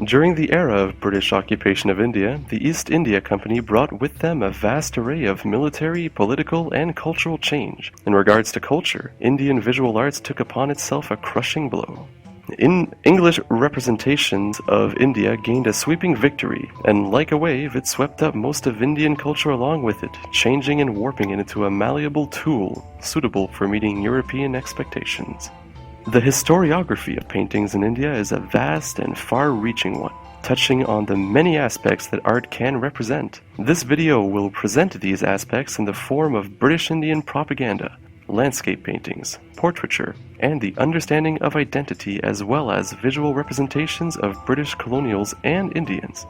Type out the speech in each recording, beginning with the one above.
During the era of British occupation of India, the East India Company brought with them a vast array of military, political, and cultural change. In regards to culture, Indian visual arts took upon itself a crushing blow. English representations of India gained a sweeping victory, and like a wave, it swept up most of Indian culture along with it, changing and warping it into a malleable tool suitable for meeting European expectations. The historiography of paintings in India is a vast and far-reaching one, touching on the many aspects that art can represent. This video will present these aspects in the form of British Indian propaganda, landscape paintings, portraiture, and the understanding of identity, as well as visual representations of British colonials and Indians.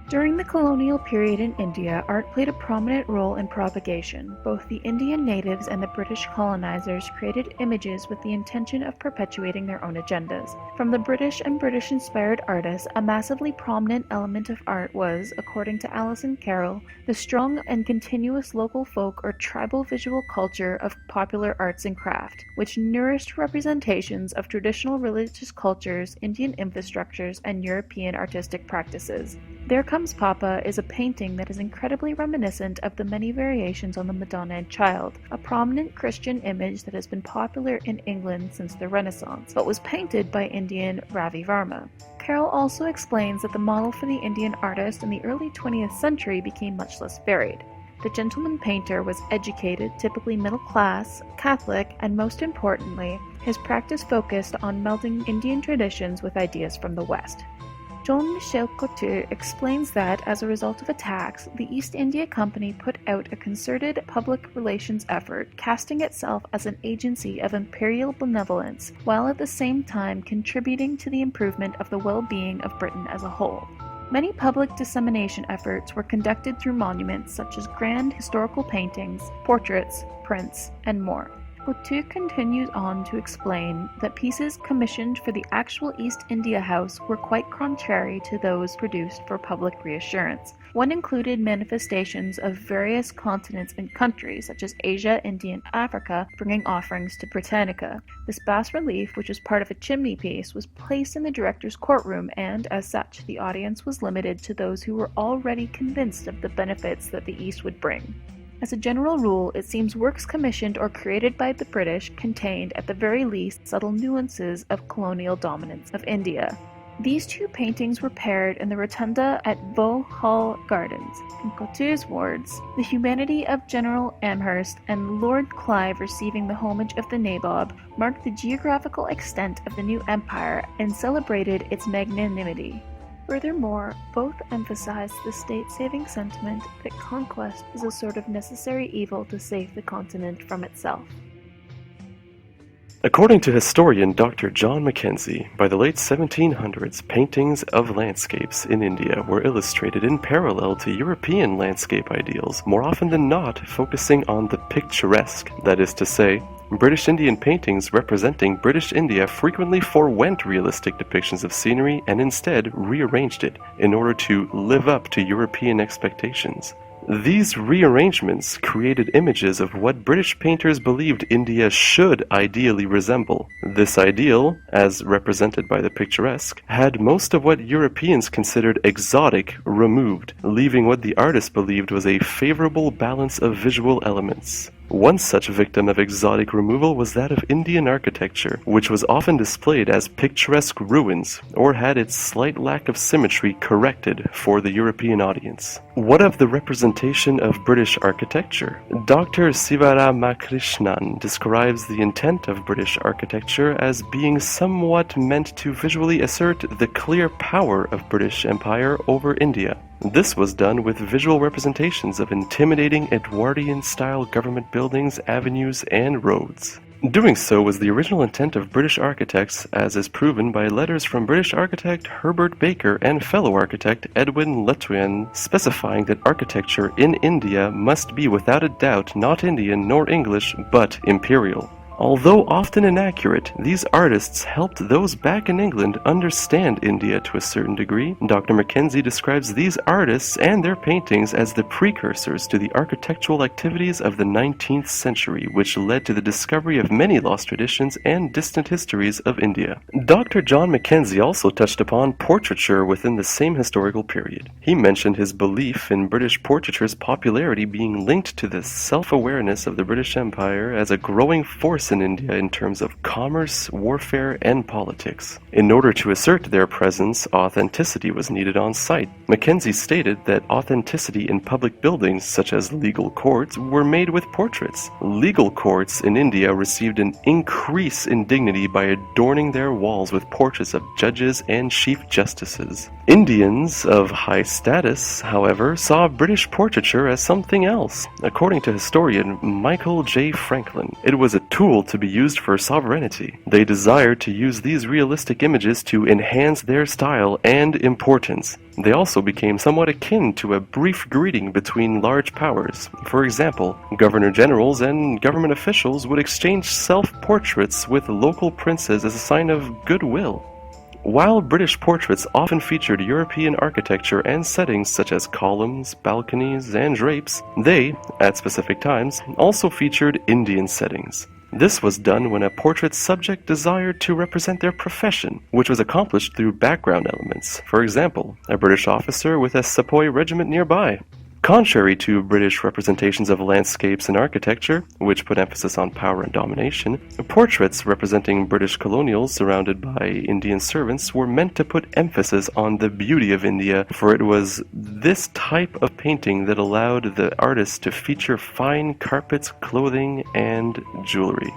During the colonial period in India, art played a prominent role in propagation. Both the Indian natives and the British colonizers created images with the intention of perpetuating their own agendas. From the British and British-inspired artists, a massively prominent element of art was, according to Alison Carroll, the strong and continuous local folk or tribal visual culture of popular arts and craft, which nourished representations of traditional religious cultures, Indian infrastructures, and European artistic practices. There Comes Papa is a painting that is incredibly reminiscent of the many variations on the Madonna and Child, a prominent Christian image that has been popular in England since the Renaissance, but was painted by Indian Ravi Varma. Carroll also explains that the model for the Indian artist in the early 20th century became much less varied. The gentleman painter was educated, typically middle class, Catholic, and most importantly, his practice focused on melding Indian traditions with ideas from the West. Michèle Coutu explains that, as a result of attacks, the East India Company put out a concerted public relations effort, casting itself as an agency of imperial benevolence, while at the same time contributing to the improvement of the well-being of Britain as a whole. Many public dissemination efforts were conducted through monuments such as grand historical paintings, portraits, prints, and more. Coutu continues on to explain that pieces commissioned for the actual East India House were quite contrary to those produced for public reassurance. One included manifestations of various continents and countries, such as Asia, India, and Africa, bringing offerings to Britannica. This bas-relief, which was part of a chimney piece, was placed in the director's courtroom, and, as such, the audience was limited to those who were already convinced of the benefits that the East would bring. As a general rule, it seems works commissioned or created by the British contained, at the very least, subtle nuances of colonial dominance of India. These two paintings were paired in the rotunda at Vauxhall Gardens. In Coutu's words, the humanity of General Amherst and Lord Clive receiving the homage of the Nabob marked the geographical extent of the new empire and celebrated its magnanimity. Furthermore, both emphasized the state-saving sentiment that conquest is a sort of necessary evil to save the continent from itself. According to historian Dr. John Mackenzie, by the late 1700s, paintings of landscapes in India were illustrated in parallel to European landscape ideals, more often than not focusing on the picturesque, that is to say, British Indian paintings representing British India frequently forewent realistic depictions of scenery and instead rearranged it in order to live up to European expectations. These rearrangements created images of what British painters believed India should ideally resemble. This ideal, as represented by the picturesque, had most of what Europeans considered exotic removed, leaving what the artist believed was a favorable balance of visual elements. One such victim of exotic removal was that of Indian architecture, which was often displayed as picturesque ruins, or had its slight lack of symmetry corrected for the European audience. What of the representation of British architecture? Dr. Sivaramakrishnan describes the intent of British architecture as being somewhat meant to visually assert the clear power of British Empire over India. This was done with visual representations of intimidating Edwardian-style government buildings, avenues, and roads. Doing so was the original intent of British architects, as is proven by letters from British architect Herbert Baker and fellow architect Edwin Lutyens specifying that architecture in India must be without a doubt not Indian nor English, but imperial. Although often inaccurate, these artists helped those back in England understand India to a certain degree. Dr. Mackenzie describes these artists and their paintings as the precursors to the architectural activities of the 19th century, which led to the discovery of many lost traditions and distant histories of India. Dr. John Mackenzie also touched upon portraiture within the same historical period. He mentioned his belief in British portraiture's popularity being linked to the self-awareness of the British Empire as a growing force in India in terms of commerce, warfare, and politics. In order to assert their presence, authenticity was needed on site. Mackenzie stated that authenticity in public buildings, such as legal courts, were made with portraits. Legal courts in India received an increase in dignity by adorning their walls with portraits of judges and chief justices. Indians of high status, however, saw British portraiture as something else. According to historian Michael J. Franklin, it was a tool to be used for sovereignty. They desired to use these realistic images to enhance their style and importance. They also became somewhat akin to a brief greeting between large powers. For example, governor-generals and government officials would exchange self-portraits with local princes as a sign of goodwill. While British portraits often featured European architecture and settings such as columns, balconies, and drapes, they, at specific times, also featured Indian settings. This was done when a portrait subject desired to represent their profession, which was accomplished through background elements. For example, a British officer with a sepoy regiment nearby. Contrary to British representations of landscapes and architecture, which put emphasis on power and domination, portraits representing British colonials surrounded by Indian servants were meant to put emphasis on the beauty of India, for it was this type of painting that allowed the artist to feature fine carpets, clothing, and jewelry.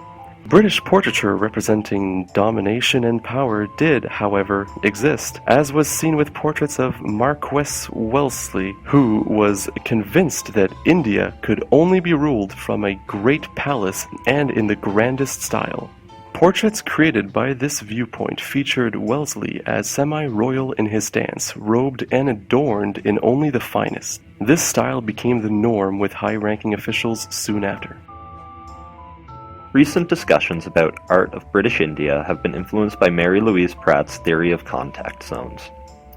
British portraiture representing domination and power did, however, exist, as was seen with portraits of Marquess Wellesley, who was convinced that India could only be ruled from a great palace and in the grandest style. Portraits created by this viewpoint featured Wellesley as semi-royal in his stance, robed and adorned in only the finest. This style became the norm with high-ranking officials soon after. Recent discussions about art of British India have been influenced by Mary Louise Pratt's theory of contact zones.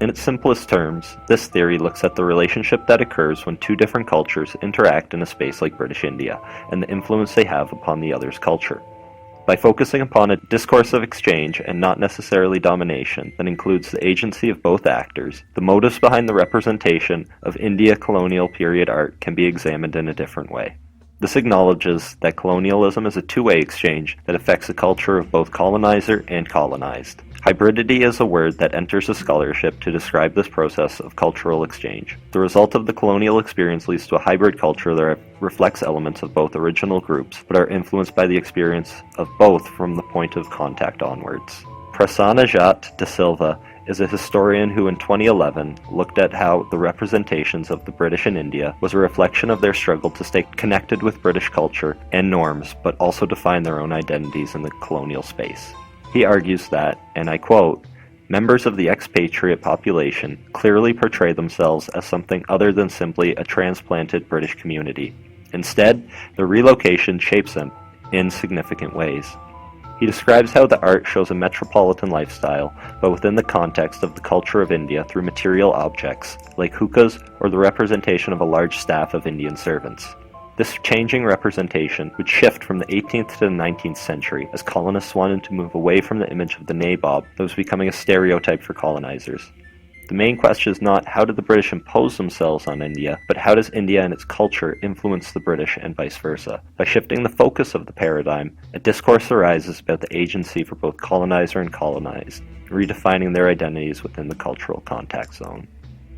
In its simplest terms, this theory looks at the relationship that occurs when two different cultures interact in a space like British India, and the influence they have upon the other's culture. By focusing upon a discourse of exchange and not necessarily domination that includes the agency of both actors, the motives behind the representation of India colonial period art can be examined in a different way. This acknowledges that colonialism is a two-way exchange that affects the culture of both colonizer and colonized. Hybridity is a word that enters the scholarship to describe this process of cultural exchange. The result of the colonial experience leads to a hybrid culture that reflects elements of both original groups, but are influenced by the experience of both from the point of contact onwards. Prasanajat de Silva is a historian who in 2011 looked at how the representations of the British in India was a reflection of their struggle to stay connected with British culture and norms, but also define their own identities in the colonial space. He argues that, and I quote, "Members of the expatriate population clearly portray themselves as something other than simply a transplanted British community. Instead, their relocation shapes them in significant ways." He describes how the art shows a metropolitan lifestyle, but within the context of the culture of India through material objects, like hookahs or the representation of a large staff of Indian servants. This changing representation would shift from the 18th to the 19th century as colonists wanted to move away from the image of the nabob that was becoming a stereotype for colonizers. The main question is not how did the British impose themselves on India, but how does India and its culture influence the British and vice versa. By shifting the focus of the paradigm, a discourse arises about the agency for both colonizer and colonized, redefining their identities within the cultural contact zone.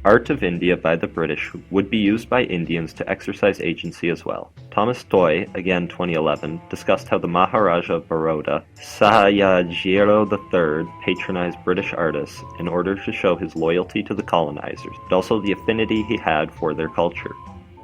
Art of India by the British would be used by Indians to exercise agency as well. Thomas Toy, again 2011, discussed how the Maharaja of Baroda, Sahayajirao III, patronized British artists in order to show his loyalty to the colonizers, but also the affinity he had for their culture.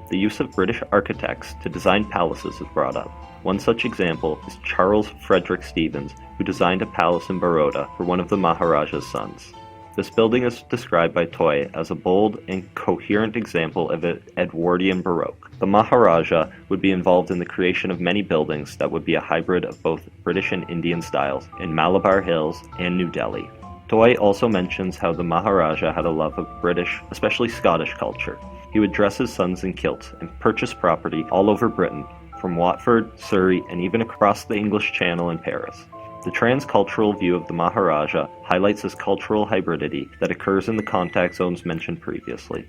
The use of British architects to design palaces is brought up. One such example is Charles Frederick Stevens, who designed a palace in Baroda for one of the Maharaja's sons. This building is described by Toy as a bold and coherent example of Edwardian Baroque. The Maharaja would be involved in the creation of many buildings that would be a hybrid of both British and Indian styles in Malabar Hills and New Delhi. Toy also mentions how the Maharaja had a love of British, especially Scottish culture. He would dress his sons in kilts and purchase property all over Britain, from Watford, Surrey, and even across the English Channel in Paris. The transcultural view of the Maharaja highlights this cultural hybridity that occurs in the contact zones mentioned previously.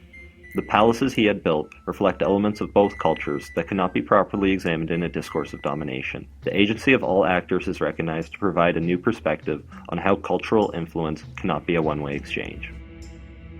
The palaces he had built reflect elements of both cultures that cannot be properly examined in a discourse of domination. The agency of all actors is recognized to provide a new perspective on how cultural influence cannot be a one-way exchange.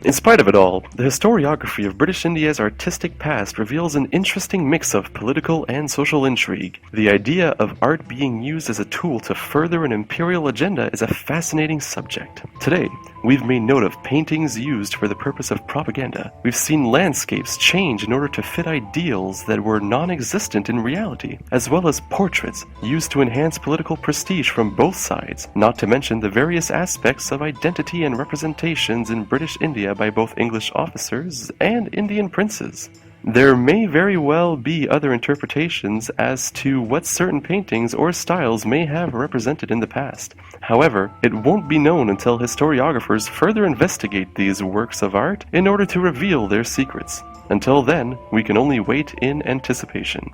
In spite of it all, the historiography of British India's artistic past reveals an interesting mix of political and social intrigue. The idea of art being used as a tool to further an imperial agenda is a fascinating subject. Today, we've made note of paintings used for the purpose of propaganda. We've seen landscapes change in order to fit ideals that were non-existent in reality, as well as portraits used to enhance political prestige from both sides, not to mention the various aspects of identity and representations in British India by both English officers and Indian princes. There may very well be other interpretations as to what certain paintings or styles may have represented in the past. However, it won't be known until historiographers further investigate these works of art in order to reveal their secrets. Until then, we can only wait in anticipation.